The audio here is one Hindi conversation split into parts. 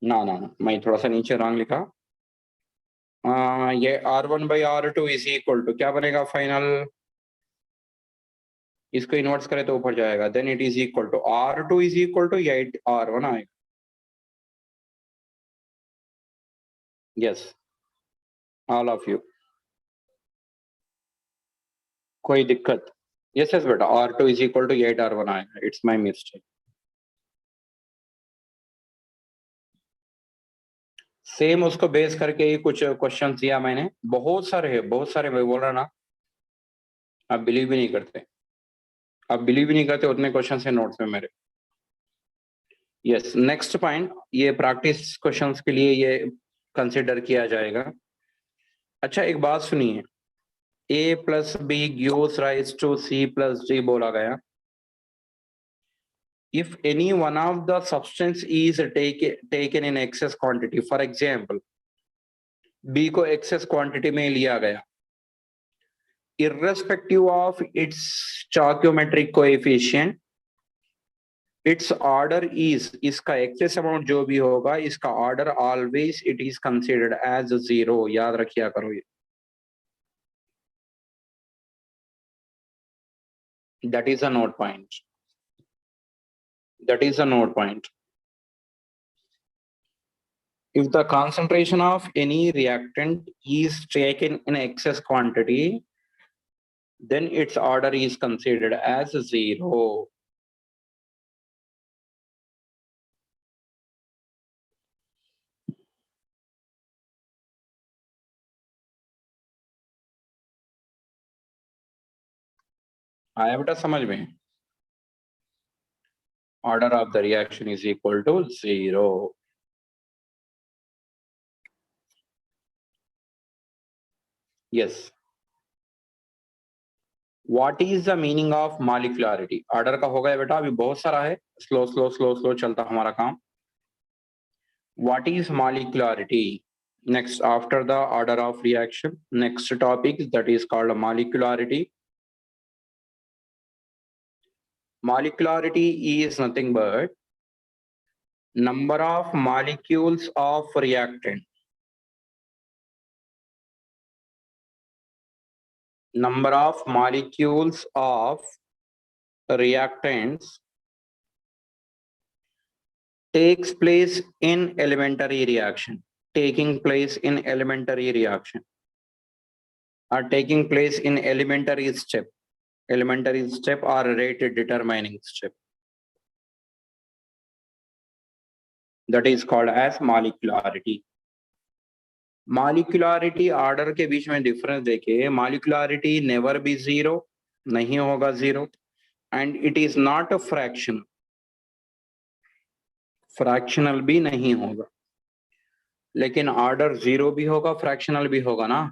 ना ना ना, मैं थोड़ा सा नीचे रॉन्ग लिखा। ये R1/R2 इज इक्वल टू क्या बनेगा फाइनल? इसको इन्वर्स करें तो ऊपर जाएगा, then it is equal to R2 is equal to 8R1 आएगा। Yes, all of you. कोई दिक्कत? यस यस बेटा, R2 is equal to 8R1 आएगा, इट्स माई मिस्टेक। सेम उसको बेस करके ही कुछ क्वेश्चन दिया मैंने, बहुत सारे है, बहुत सारे, मैं बोल रहा ना, आप बिलीव भी नहीं करते, आप बिलीव भी नहीं करते, उतने क्वेश्चन है नोट्स में मेरे। यस, नेक्स्ट पॉइंट, ये प्रैक्टिस क्वेश्चंस के लिए ये कंसिडर किया जाएगा। अच्छा एक बात सुनिए, A plus B gives rise to C plus D बोला गया। If any one of the substance is taken in excess quantity, for example, B को excess quantity में लिया गया, irrespective of its stoichiometric coefficient, its order is, इसका excess amount जो भी होगा, इसका order always it is considered as zero, याद रखिया करो ये। That is a note point. That is a note point. If the concentration of any reactant is taken in excess quantity, then its order is considered as zero. आया बेटा समझ में? Order of the reaction is equal to zero. Yes. What is the meaning of molecularity? Order का हो गया बेटा, अभी बहुत सारा है, स्लो स्लो स्लो स्लो चलता हमारा काम। What is molecularity? Next, after the order of reaction, next topic that is called molecularity. Molecularity is nothing but number of molecules of reactant. Number of molecules of reactants takes place in elementary reaction. Taking place in elementary reaction. Or taking place in elementary step. Elementary step or rate determining step. That is called as molecularity. Molecularity order के बीच में difference देखिए, molecularity never be zero, नहीं होगा zero, and it is not a fraction. Fractional भी नहीं होगा, लेकिन ऑर्डर जीरो भी होगा, फ्रैक्शनल भी होगा ना?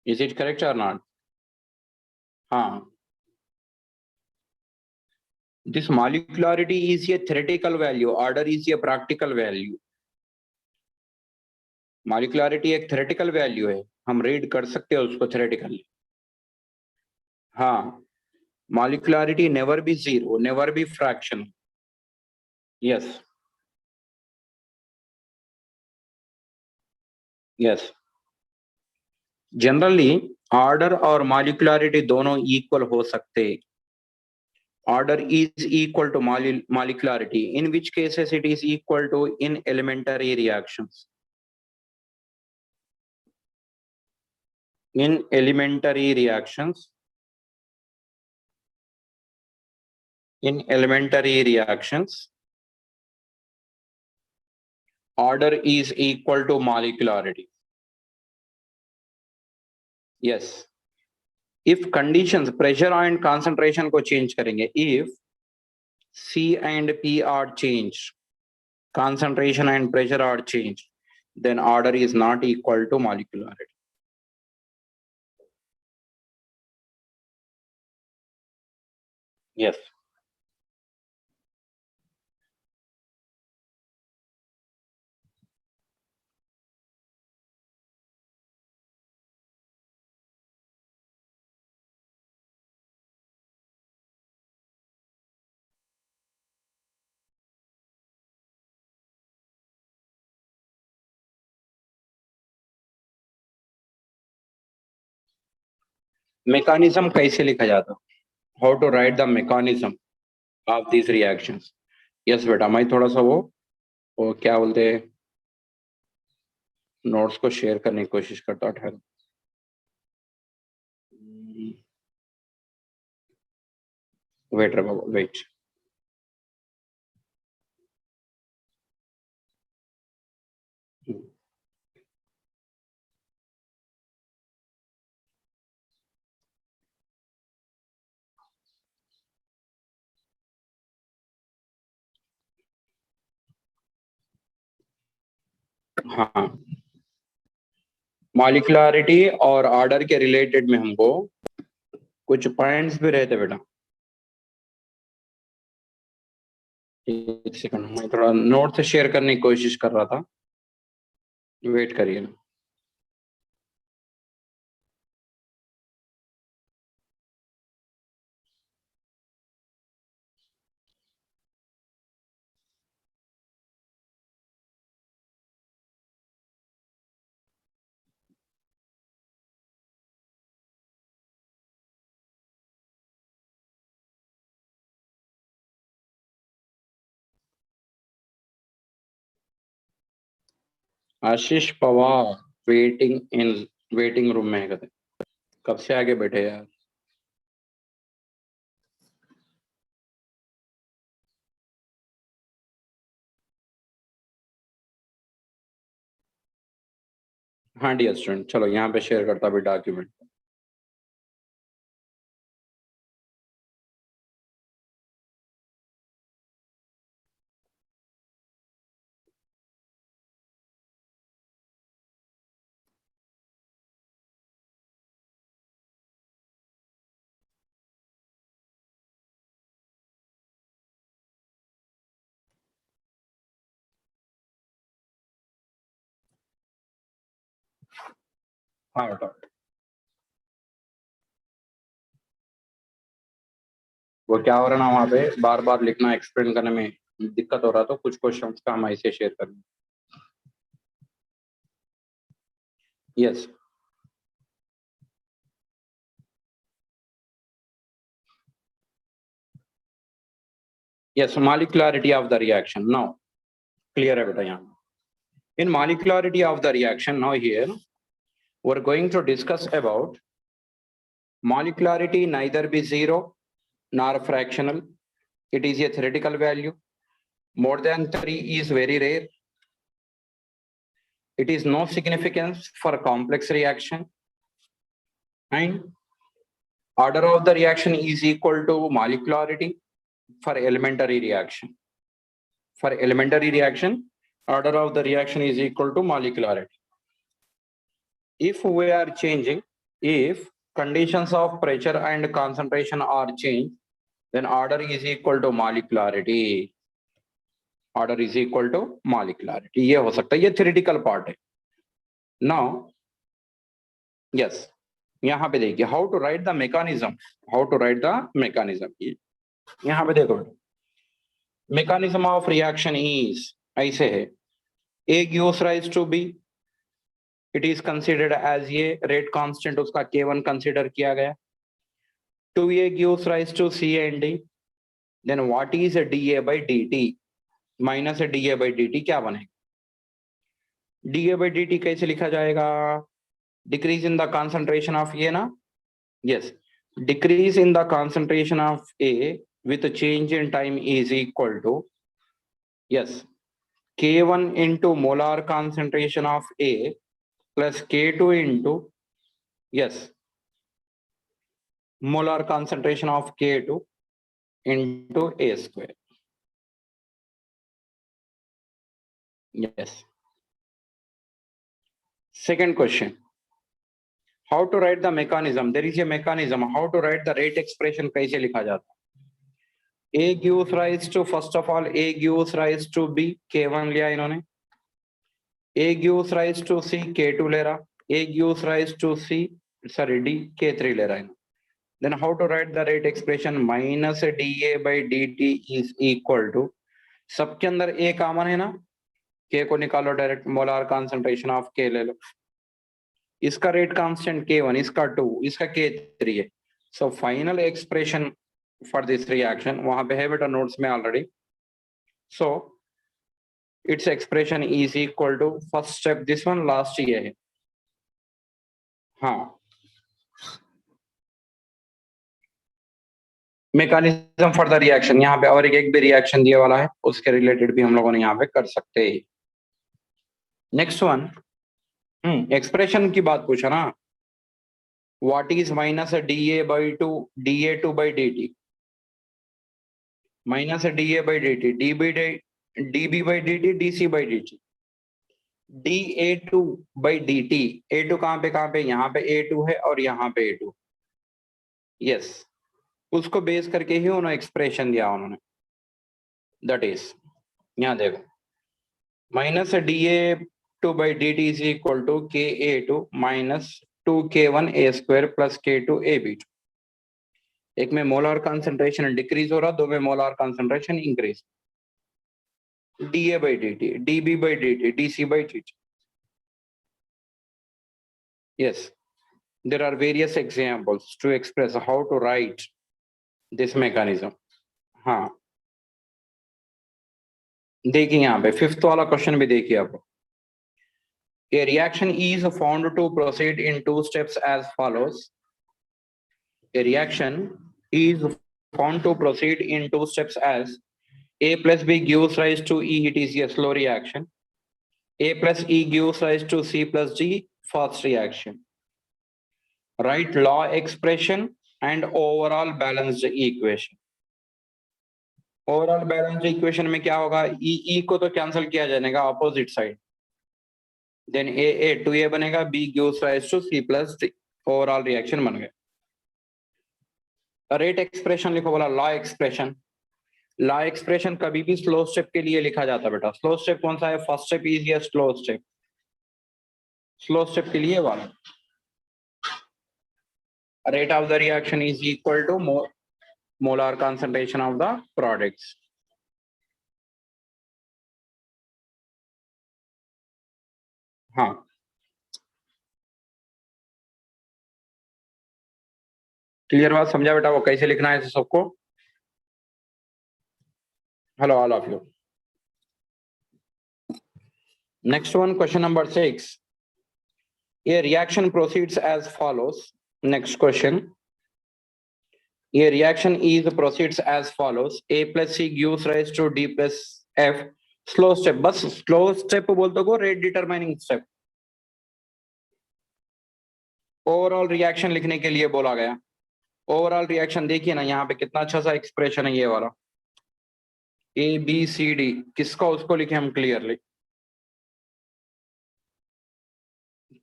इज इट करेक्ट और नॉट? हाँ, this molecularity is a theoretical value, order is a practical value. Molecularity एक थ्योरेटिकल वैल्यू है, हम रीड कर सकते हैं उसको थ्योरेटिकली। हाँ, molecularity never be zero, never be fractional. Yes yes, generally order और मॉलिक्युलरिटी दोनों इक्वल हो सकते। Order is equal to molecularity, in which cases it is equal to in elementary reactions. In elementary reactions, in elementary reactions, order is equal to molecularity. Yes. If conditions, pressure and concentration को change करेंगे, if C and P are changed, concentration and pressure are changed, then order is not equal to molecularity. Yes. Mechanism कैसे लिखा जाता, how to write the mechanism of this reactions. Yes बेटा, मैं थोड़ा सा वो क्या बोलते हैं, नोट्स को शेयर करने की कोशिश करता हूँ। ठहरो, वेट रे बाबा, वेट। हाँ, मॉलिक्युलरिटी और ऑर्डर के रिलेटेड में हमको कुछ पॉइंट्स भी रहते बेटा। एक सेकंड, मैं थोड़ा नोट से शेयर करने की कोशिश कर रहा था, वेट करिए ना। आशीष पवार वेटिंग रूम में है कहते, कब से आगे बैठे यार। हाँ डियर स्टूडेंट, चलो यहाँ पे शेयर करता भी डॉक्यूमेंट। हाँ बेटा, वो क्या हो रहा ना, वहाँ पे बार बार लिखना एक्सप्लेन करने में दिक्कत हो रहा, तो कुछ क्वेश्चन का हम ऐसे शेयर करेंगे। Yes yes, molecularity of the reaction now clear है बेटा। यहाँ in molecularity of the reaction now here we are going to discuss about molecularity neither be zero nor fractional. It is a theoretical value. More than 3 is very rare. It is no significance for complex reaction. And order of the reaction is equal to molecularity for elementary reaction. For elementary reaction, order of the reaction is equal to molecularity. If we are changing, if conditions of pressure and concentration are changed, then order is equal to molecularity. Order is equal to molecularity. ये हो सकता है, ये theoretical part है। Now, yes, यहाँ पे देखिए how to write the mechanism. How to write the mechanism. यहाँ पे देखो, mechanism of reaction is ऐसे है, A gives rise to B. It is considered as ये rate constant उसका K1 consider किया गया। 2A gives rise to C and D. Then what is dA by dt? Minus dA by dt क्या बनेगा? dA by dt कैसे लिखा जाएगा? Decrease in the concentration of A ना? Yes, decrease in the concentration of A with a change in time is equal to, yes, K1 into molar concentration of A plus K2 into, yes, molar concentration of K2 into A square. Yes. Second question, how to write the mechanism? There is a mechanism. How to write the rate expression कैसे लिखा जाता है? A gives rise to, first of all, A gives rise to B, K1 लिया इन्होंने। A gives rise to C, K2 ले रहा। A gives rise to C, sorry, D, K3 ले रहा है। Then how to write the rate expression? Minus dA by dt is equal to, सबके अंदर A कॉमन है ना, K को निकालो direct, molar concentration of K ले लो। इसका रेट कांस्टेंट K1, इसका 2, इसका K3 है. So final expression for this reaction वहां पे है बेटा नोट्स में already. So it's expression is equal to first step this one, last ये है. हाँ, मैकेनिज्म फॉर द रिएक्शन यहाँ पे और एक भी रिएक्शन दिया वाला है, उसके रिलेटेड भी हम लोगों ने यहाँ पे कर सकते हैं. नेक्स्ट वन, एक्सप्रेशन की बात पूछा ना. What is minus dA2 by dt, minus dA by dt, dB by dt, dC by dt, dA2 by dt. A2 कहाँ पे यहाँ पे A2 है और यहाँ पे A2. यस, उसको बेस करके ही उन्होंने एक्सप्रेशन दिया उन्होंने. दैट इज, यहाँ देखो, minus dA2 by dt is equal to Ka2 minus 2K1 A square plus K2 AB2. एक में मोलार कंसंट्रेशन डिक्रीज हो रहा, दो में molar concentration increase. dA by dt, dB by dt, dC by dt. Yes, there are various examples to express how to write this mechanism. हाँ, देखिए यहाँ पे फिफ्थ वाला क्वेश्चन भी देखिए आप. A reaction is found to proceed in two steps as follows. A reaction is found to proceed in two steps as A plus B gives rise to E, it is a slow reaction. A plus E gives rise to C plus D, fast reaction. Write law expression and overall balanced equation. Overall balance equation में क्या होगा, ई को तो कैंसिल किया जाएगा opposite side, then A to A बनेगा, B gives rise to C plus D, overall reaction बन गया. रेट एक्सप्रेशन लिखो, बोला लॉ एक्सप्रेशन. लॉ एक्सप्रेशन कभी भी स्लो स्टेप के लिए लिखा जाता है बेटा. स्लो स्टेप कौन सा है, फर्स्ट स्टेप इज या स्लो स्टेप. स्लो स्टेप के लिए वाला rate of the reaction is equal to molar concentration of the products. हाँ, क्लियर बात, समझा बेटा वो कैसे लिखना है सबको. Hello all of you. Next one, question number 6. A reaction proceeds as follows. Next question. A reaction is proceeds as follows. A plus C gives rise to D plus F. Slow step. बस slow step बोलते को rate determining step. Overall reaction लिखने के लिए बोला गया. ओवरऑल रिएक्शन देखिए ना, यहाँ पे कितना अच्छा सा एक्सप्रेशन है ये वाला. A B C D, किसका उसको लिखे हम क्लियरली.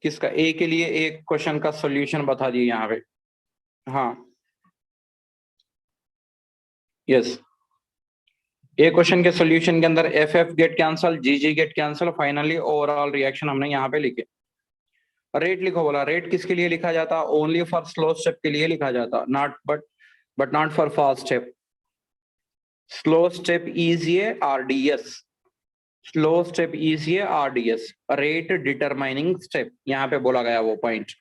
किसका, ए के लिए एक क्वेश्चन का सॉल्यूशन बता दिए यहाँ पे. हाँ, यस, ए क्वेश्चन के सॉल्यूशन के अंदर F F get cancel, G G get cancel, finally overall reaction हमने यहाँ पे लिखे. रेट लिखो, बोला रेट किसके लिए लिखा जाता, ओनली फॉर स्लो स्टेप के लिए लिखा जाता, not but not for fast step. Slow step is ये आरडीएस. स्लो स्टेप इज ये आरडीएस, रेट डिटरमाइनिंग स्टेप. यहाँ पे बोला गया वो पॉइंट,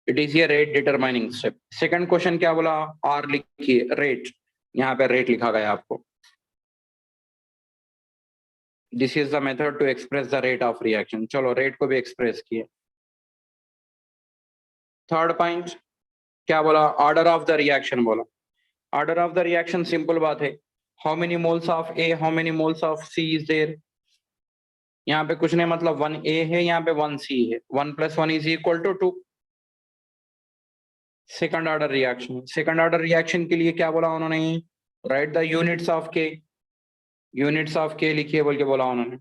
इट इज ये rate determining step. Second question क्या बोला, आर लिखिए, रेट. यहाँ पे रेट लिखा गया आपको. This is the method to express the rate of reaction. चलो रेट को भी एक्सप्रेस किए. थर्ड पॉइंट क्या बोला, ऑर्डर ऑफ द रिएक्शन बोला. Order of the reaction simple बात है, how many moles of A, how many moles of C is there. यहाँ पे कुछ नहीं, मतलब 1A है, यहाँ पे 1C है, 1 + 1 is equal to 2. Second order reaction. Second order reaction के लिए क्या बोला उन्होंने, write the units of K. Units of K लिखिए बोल के बोला उन्होंने.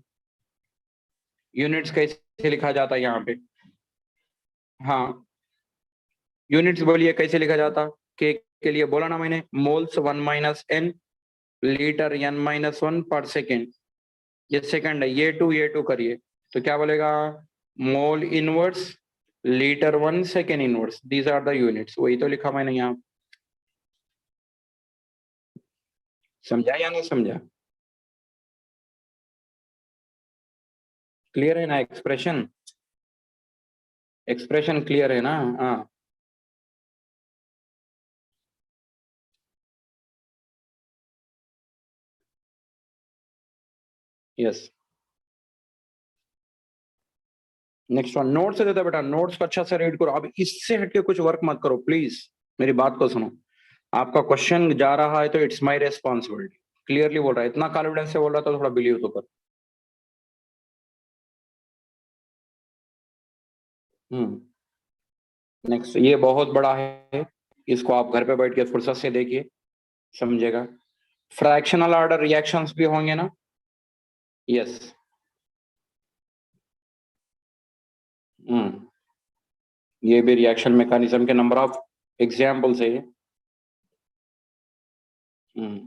यूनिट्स कैसे लिखा जाता है यहाँ पे, हाँ, यूनिट्स बोलिए कैसे लिखा जाता. के लिए बोला ना मैंने, मोल्स 1 - n, लीटर n-1 पर सेकेंड. ये सेकंड है, ये टू करिए तो क्या बोलेगा, mole inverse litre 1 second inverse, these are the units. वही तो लिखा मैंने यहाँ. समझा या नहीं समझा, क्लियर है ना एक्सप्रेशन. एक्सप्रेशन क्लियर है ना? हाँ, यस। नेक्स्ट वन, नोट्स से देता बेटा, नोट्स को अच्छा से रीड करो। अब इससे हटके कुछ वर्क मत करो प्लीज, मेरी बात को सुनो। आपका क्वेश्चन जा रहा है तो इट्स माय रेस्पॉन्सिबिलिटी। क्लियरली बोल रहा है, इतना कॉन्फिडेंस से बोल रहा है तो थोड़ा बिलीव तो कर। नेक्स्ट, ये बहुत बड़ा है, इसको आप घर पे बैठ के फुर्सत से देखिए, समझेगा। फ्रैक्शनल ऑर्डर रिएक्शंस भी होंगे ना? यस। हम्म ये भी रिएक्शन मैकेनिज्म के नंबर ऑफ एग्जाम्पल्स है ये। हम्म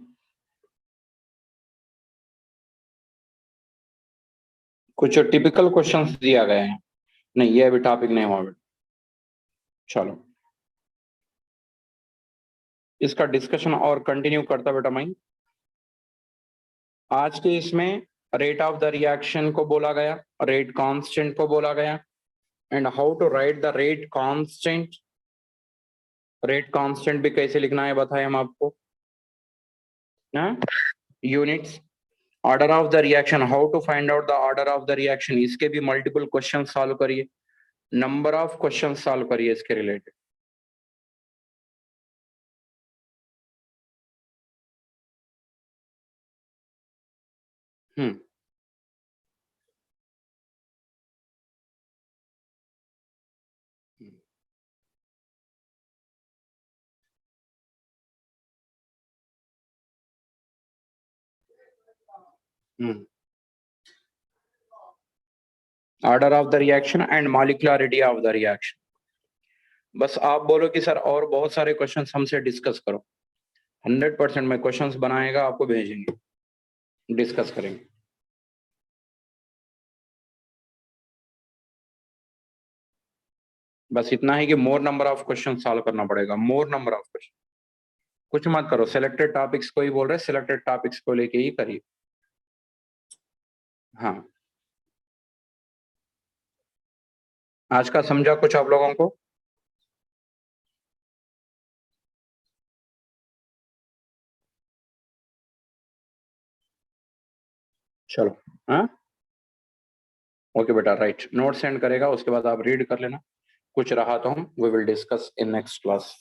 कुछ टिपिकल क्वेश्चंस दिया गए हैं। नहीं, ये अभी टॉपिक नहीं हुआ बेटा। चलो, इसका डिस्कशन और कंटिन्यू करता बेटा मैं। आज के इसमें रेट ऑफ द रिएक्शन को बोला गया, रेट कांस्टेंट को बोला गया, and how to write the rate constant. Rate constant भी कैसे लिखना है बताए हम आपको। Units, order of the reaction, how to find out the order of the reaction, इसके भी मल्टीपल क्वेश्चन सॉल्व करिए, नंबर ऑफ क्वेश्चन सॉल्व करिए इसके related. Hmm hmm order of the reaction and molecularity of the reaction. बस आप बोलो कि सर और बहुत सारे क्वेश्चंस हमसे डिस्कस करो, 100% मैं क्वेश्चंस बनाएगा आपको भेजेंगे, डिस्कस करेंगे। बस इतना है कि मोर नंबर ऑफ क्वेश्चन सॉल्व करना पड़ेगा, मोर नंबर ऑफ क्वेश्चन। कुछ मत करो, सिलेक्टेड टॉपिक्स को ही बोल रहे, सिलेक्टेड टॉपिक्स को लेके ही करिए। हाँ, आज का समझा कुछ आप लोगों को? चलो। हाँ, ओके बेटा, राइट, नोट सेंड करेगा, उसके बाद आप रीड कर लेना। कुछ रहा तो हम we will discuss in next class.